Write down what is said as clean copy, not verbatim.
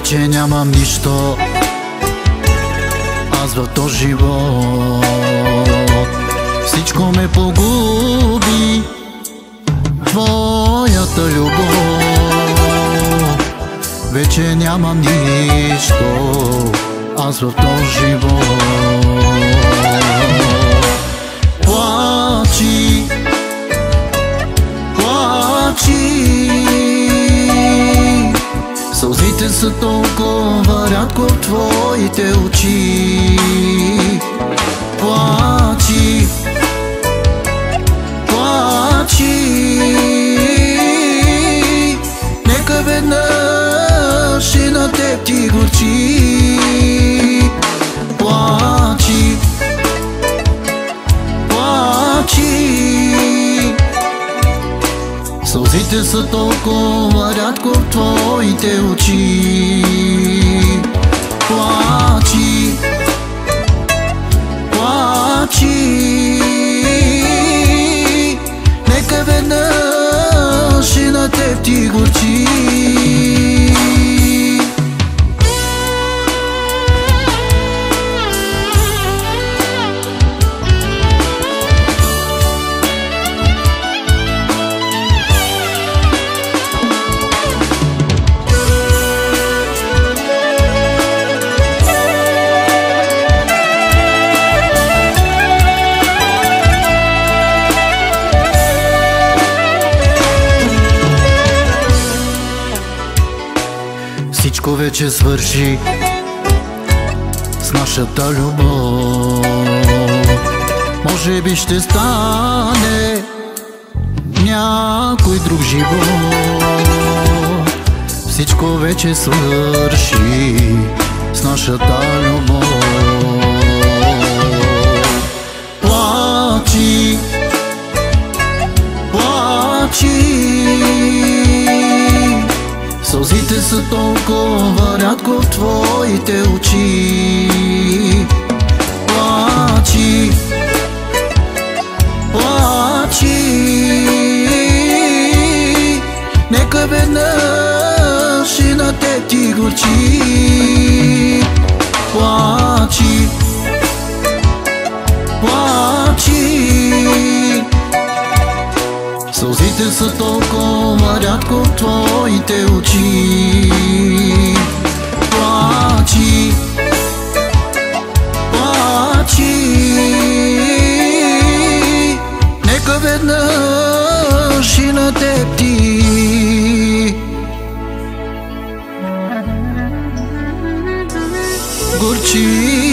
Вече нямам нищо аз в този живот. Всичко ме погуби твоята любов. Вече нямам нищо аз в този живот. Плачи, плачи, сълзите са толкова рядко в твоите очи. Плачи, плачи, нека веднъж и на теб ти горчи. Плачи, плачи, сълзите са толкова рядко в твоите очи. Плачи, плачи, нека веднъж и на теб ти горчи. Всичко вече свърши с нашата любов. Може би ще стане някой друг живот. Всичко вече свърши с нашата любов. Плачи, плачи, сълзите са толкова рядко в твоите очи. Плачи, плачи, нека веднъж и на теб ти горчи. Плачи, плачи, сълзите са толкова рядко в твоите очи. Плачи, плачи, нека веднъж и на теб ти горчи.